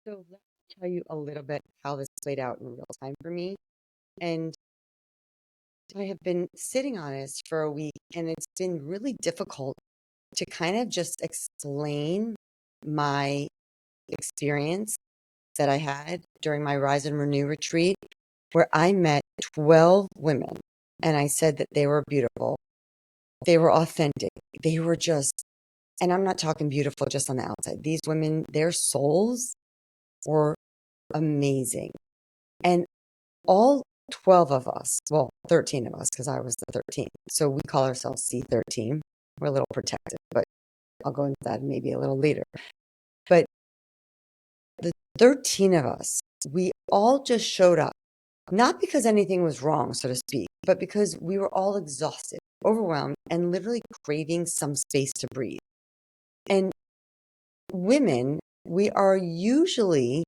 So let me tell you a little bit how this played out in real time for me. And I have been sitting on this for a week, and it's been really difficult to kind of just explain my experience that I had during my Rise and Renew retreat, where I met 12 women and I said that they were beautiful, they were authentic, they were just, and I'm not talking beautiful just on the outside. These women, their souls were amazing. And all 12 of us, well, 13 of us, because I was the 13th. So we call ourselves C13. We're a little protected, but I'll go into that maybe a little later. But the 13 of us, we all just showed up, not because anything was wrong, so to speak, but because we were all exhausted, overwhelmed, and literally craving some space to breathe. And women, we are usually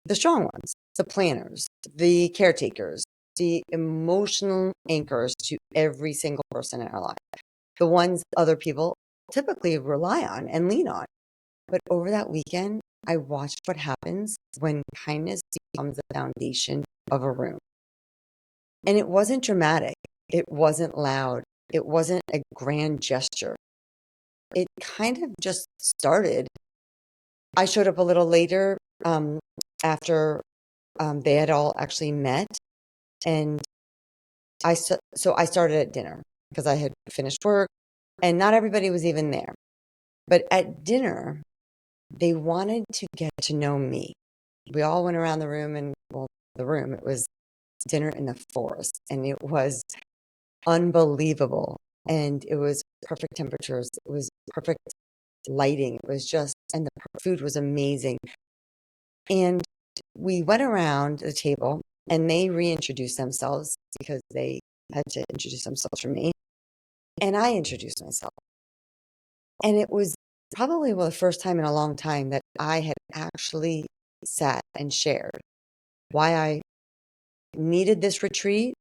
the strong ones, the planners, the caretakers, the emotional anchors to every single person in our life, the ones other people typically rely on and lean on. But over that weekend, I watched what happens when kindness becomes the foundation of a room. And it wasn't dramatic, it wasn't loud, it wasn't a grand gesture. It kind of just started. I showed up a little later after they had all actually met. And so I started at dinner because I had finished work and not everybody was even there. But at dinner, they wanted to get to know me. We all went around the room and, well, the room, it was dinner in the forest and it was unbelievable. And it was perfect temperatures. It was perfect lighting. It was just, and the food was amazing. And we went around the table and they reintroduced themselves because they had to introduce themselves for me. And I introduced myself. And it was probably the first time in a long time that I had actually sat and shared why I needed this retreat.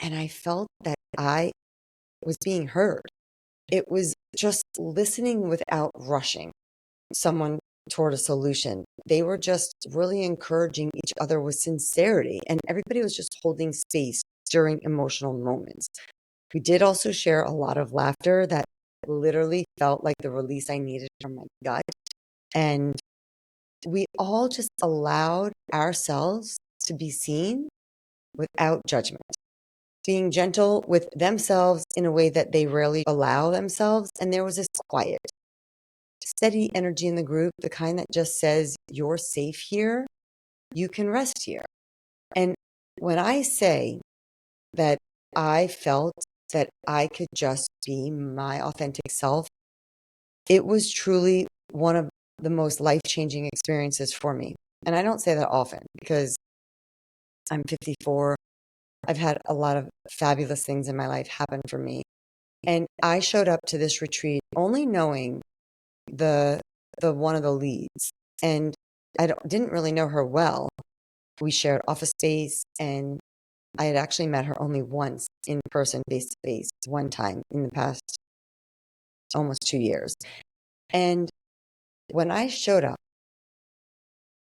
And I felt that I was being heard. It was just listening without rushing someone toward a solution. They were just really encouraging each other with sincerity, and everybody was just holding space during emotional moments. We did also share a lot of laughter that literally felt like the release I needed from my gut. And we all just allowed ourselves to be seen without judgment, being gentle with themselves in a way that they rarely allow themselves. And there was this quiet, steady energy in the group, the kind that just says, you're safe here, you can rest here. And when I say that I felt that I could just be my authentic self, it was truly one of the most life-changing experiences for me. And I don't say that often because I'm 54. I've had a lot of fabulous things in my life happen for me. And I showed up to this retreat only knowing the one of the leads. And didn't really know her well. We shared office space, and I had actually met her only once in person, face to face, one time in the past almost 2 years. And when I showed up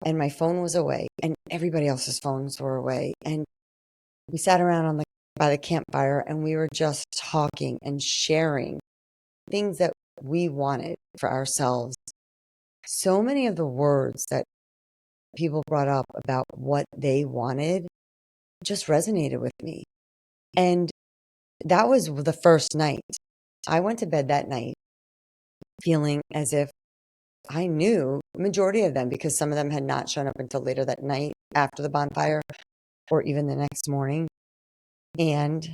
and my phone was away and everybody else's phones were away, and we sat around by the campfire and we were just talking and sharing things that we wanted for ourselves. So many of the words that people brought up about what they wanted just resonated with me. And that was the first night. I went to bed that night feeling as if I knew the majority of them, because some of them had not shown up until later that night after the bonfire or even the next morning. And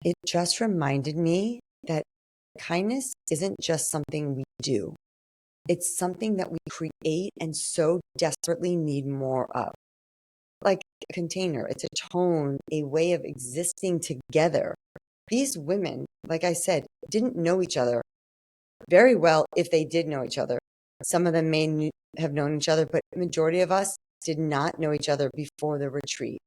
it just reminded me that kindness isn't just something we do. It's something that we create and so desperately need more of. Like a container, it's a tone, a way of existing together. These women, like I said, didn't know each other very well. If they did know each other, some of them may have known each other, but the majority of us did not know each other before the retreat.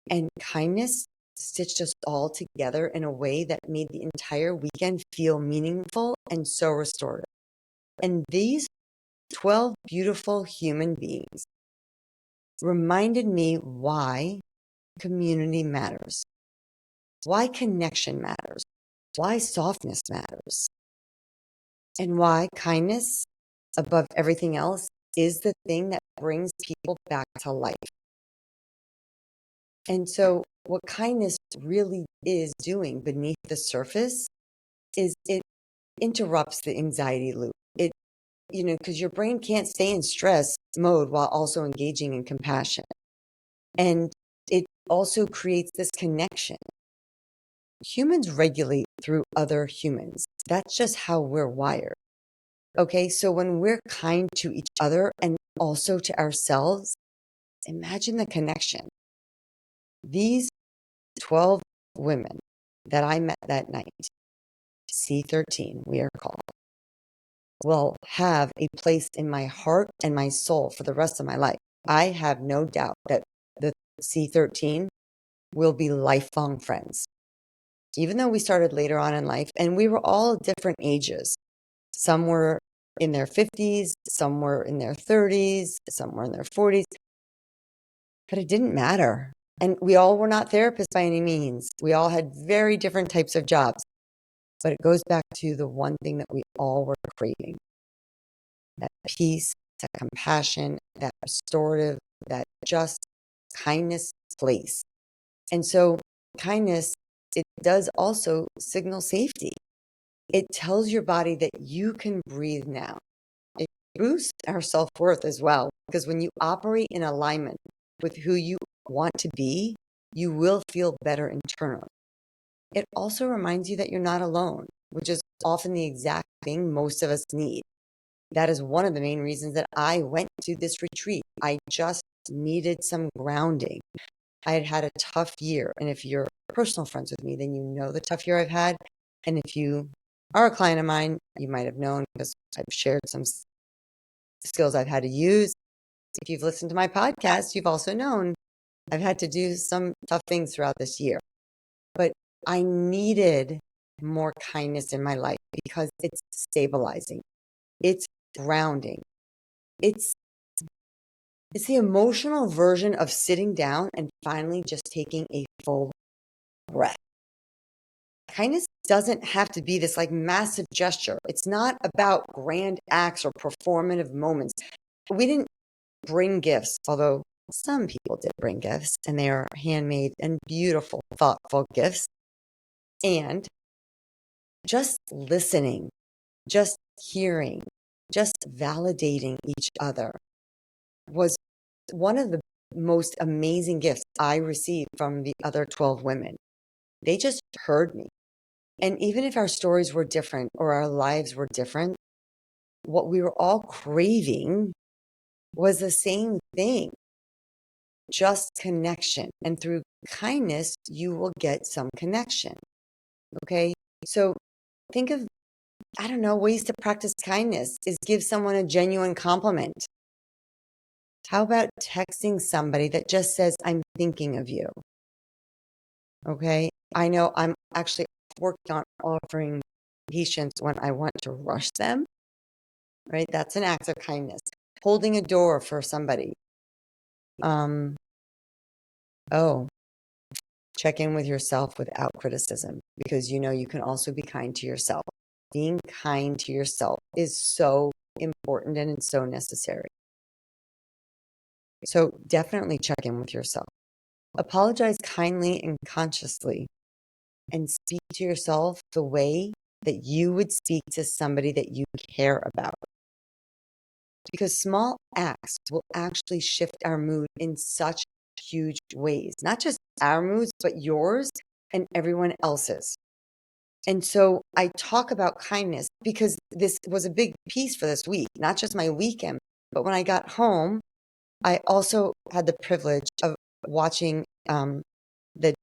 And kindness stitched us all together in a way that made the entire weekend feel meaningful and so restorative. And these 12 beautiful human beings reminded me why community matters, why connection matters, why softness matters, and why kindness, above everything else, is the thing that brings people back to life. And so, what kindness really is doing beneath the surface is it interrupts the anxiety loop. Because your brain can't stay in stress mode while also engaging in compassion. And it also creates this connection. Humans regulate through other humans. That's just how we're wired. Okay, so when we're kind to each other and also to ourselves, imagine the connection. These 12 women that I met that night, C13, we are called, will have a place in my heart and my soul for the rest of my life. I have no doubt that the C13 will be lifelong friends. Even though we started later on in life and we were all different ages. Some were in their 50s, some were in their 30s, some were in their 40s, but it didn't matter. And we all were not therapists by any means. We all had very different types of jobs. But it goes back to the one thing that we all were craving: that peace, that compassion, that restorative, that just kindness place. And so kindness, it does also signal safety. It tells your body that you can breathe now. It boosts our self-worth as well, because when you operate in alignment with who you want to be, you will feel better internally. It also reminds you that you're not alone, which is often the exact thing most of us need. That is one of the main reasons that I went to this retreat. I just needed some grounding. I had had a tough year. And if you're personal friends with me, then you know the tough year I've had. And if you are a client of mine, you might have known because I've shared some skills I've had to use. If you've listened to my podcast, you've also known I've had to do some tough things throughout this year. But I needed more kindness in my life because it's stabilizing. It's grounding. It's the emotional version of sitting down and finally just taking a full breath. Kindness doesn't have to be this like massive gesture. It's not about grand acts or performative moments. We didn't bring gifts, although some people did bring gifts, and they are handmade and beautiful, thoughtful gifts. And just listening, just hearing, just validating each other was one of the most amazing gifts I received from the other 12 women. They just heard me. And even if our stories were different or our lives were different, what we were all craving was the same thing: just connection. And through kindness, you will get some connection. Okay. So think of, I don't know, ways to practice kindness is give someone a genuine compliment. How about texting somebody that just says, "I'm thinking of you"? Okay. I know I'm actually working on offering patients when I want to rush them, right? That's an act of kindness. Holding a door for somebody. Oh, check in with yourself without criticism, because you can also be kind to yourself. Being kind to yourself is so important and it's so necessary. So definitely check in with yourself. Apologize kindly and consciously, and speak to yourself the way that you would speak to somebody that you care about. Because small acts will actually shift our mood in such huge ways, not just our moods, but yours and everyone else's. And so I talk about kindness because this was a big piece for this week, not just my weekend, but when I got home, I also had the privilege of watching the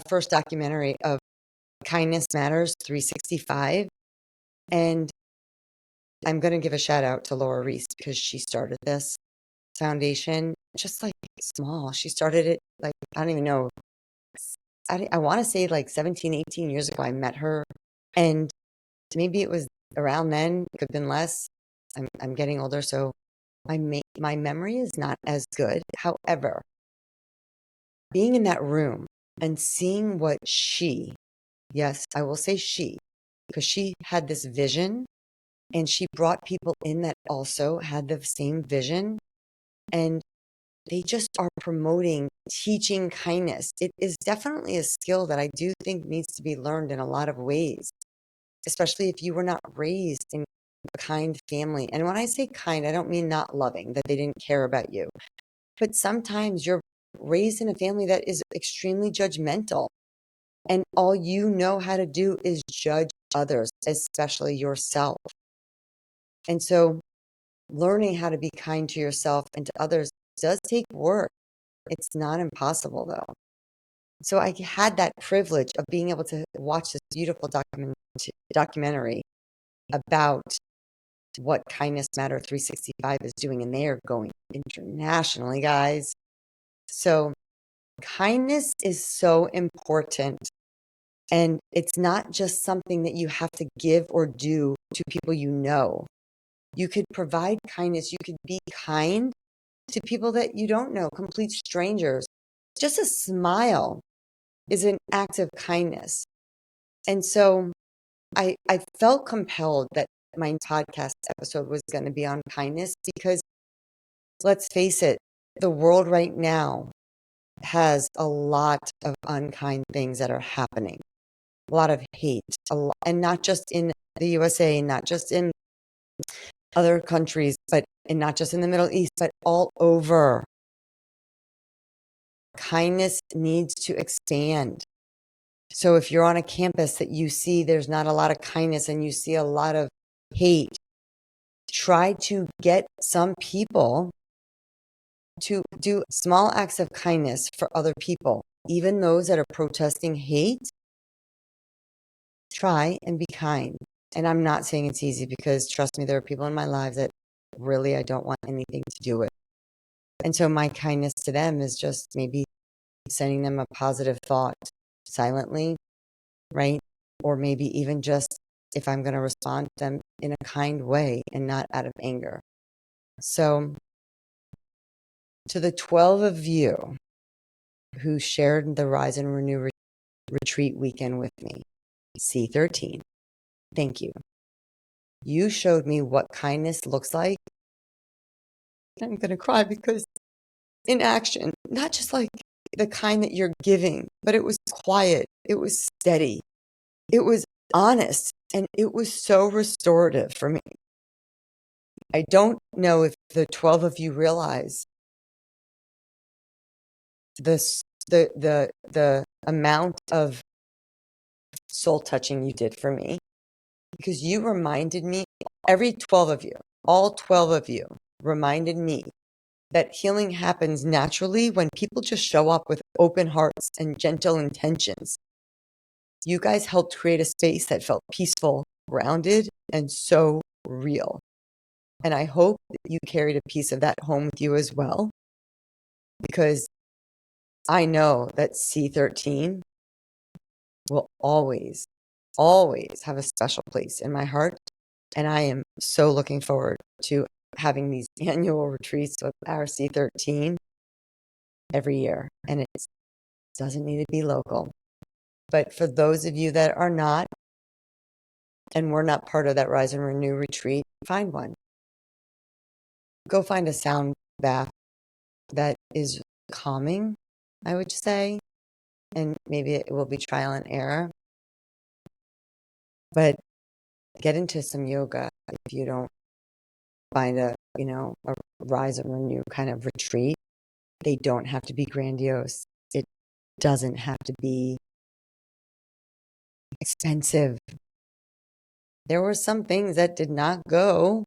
first documentary of Kindness Matters 365. And I'm going to give a shout out to Laura Reese because she started this foundation just like small. She started it like, I don't even know. I want to say like 17, 18 years ago, I met her. And maybe it was around then, it could have been less. I'm getting older, so my memory is not as good. However, being in that room and seeing what yes, I will say she, because she had this vision and she brought people in that also had the same vision. And they just are promoting teaching kindness. It is definitely a skill that I do think needs to be learned in a lot of ways, especially if you were not raised in a kind family. And when I say kind, I don't mean not loving, that they didn't care about you. But sometimes you're raised in a family that is extremely judgmental. And all you know how to do is judge others, especially yourself. And so learning how to be kind to yourself and to others does take work. It's not impossible, though. So I had that privilege of being able to watch this beautiful documentary about what Kindness Matter 365 is doing, and they are going internationally, guys. So kindness is so important, and it's not just something that you have to give or do to people you know. You could provide kindness. You could be kind to people that you don't know, complete strangers. Just a smile is an act of kindness. And so I felt compelled that my podcast episode was going to be on kindness because let's face it, the world right now has a lot of unkind things that are happening, a lot of hate, and not just in the USA, not just in other countries, and not just in the Middle East, but all over. Kindness needs to expand. So if you're on a campus that you see there's not a lot of kindness and you see a lot of hate, try to get some people to do small acts of kindness for other people, even those that are protesting hate. Try and be kind. And I'm not saying it's easy because trust me, there are people in my life that really I don't want anything to do with. And so my kindness to them is just maybe sending them a positive thought silently, right? Or maybe even just if I'm going to respond to them in a kind way and not out of anger. So to the 12 of you who shared the Rise and Renew retreat weekend with me, C13, thank you. You showed me what kindness looks like. I'm going to cry because in action, not just like the kind that you're giving, but it was quiet, it was steady, it was honest, and it was so restorative for me. I don't know if the 12 of you realize this, the amount of soul touching you did for me, because you reminded me, every 12 of you, all 12 of you reminded me that healing happens naturally when people just show up with open hearts and gentle intentions. You guys helped create a space that felt peaceful, grounded, and so real. And I hope that you carried a piece of that home with you as well, because I know that C13 will always, always have a special place in my heart. And I am so looking forward to having these annual retreats with our C13 every year. And it doesn't need to be local. But for those of you that are not, and we're not part of that Rise and Renew retreat, find one. Go find a sound bath that is calming, I would say. And maybe it will be trial and error. But get into some yoga if you don't find a Rise and Renew kind of retreat. They don't have to be grandiose. It doesn't have to be expensive. There were some things that did not go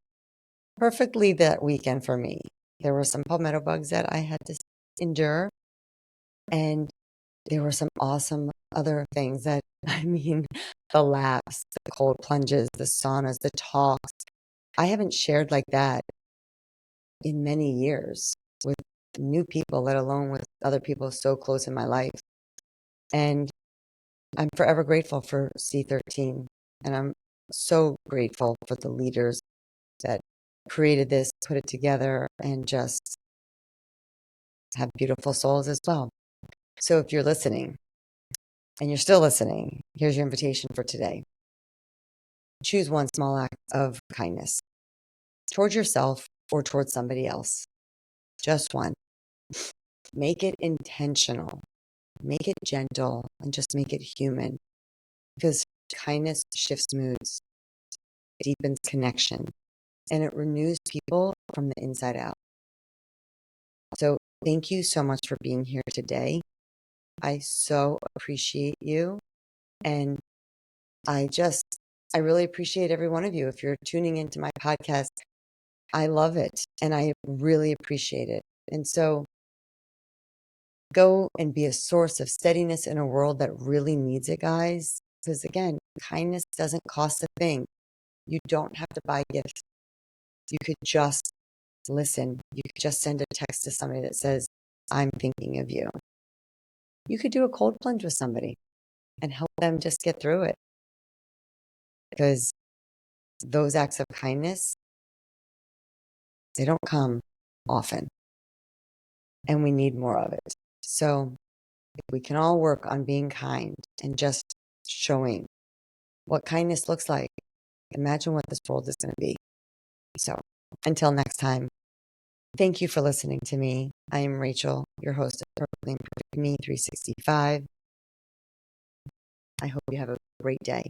perfectly that weekend for me. There were some palmetto bugs that I had to endure. And there were some awesome other things that, the laughs, the cold plunges, the saunas, the talks. I haven't shared like that in many years with new people, let alone with other people so close in my life. And I'm forever grateful for C13. And I'm so grateful for the leaders that created this, put it together, and just have beautiful souls as well. So if you're listening and you're still listening, here's your invitation for today. Choose one small act of kindness towards yourself or towards somebody else. Just one. Make it intentional, make it gentle, and just make it human. Because kindness shifts moods, deepens connection, and it renews people from the inside out. So thank you so much for being here today. I so appreciate you. And I really appreciate every one of you. If you're tuning into my podcast, I love it and I really appreciate it. And so go and be a source of steadiness in a world that really needs it, guys. Because again, kindness doesn't cost a thing. You don't have to buy gifts. You could just listen. You could just send a text to somebody that says, I'm thinking of you. You could do a cold plunge with somebody and help them just get through it. Because those acts of kindness, they don't come often. And we need more of it. So if we can all work on being kind and just showing what kindness looks like, imagine what this world is going to be. So until next time, thank you for listening to me. I am Rachel, your host of Perfectly Imperfect Me 365. I hope you have a great day.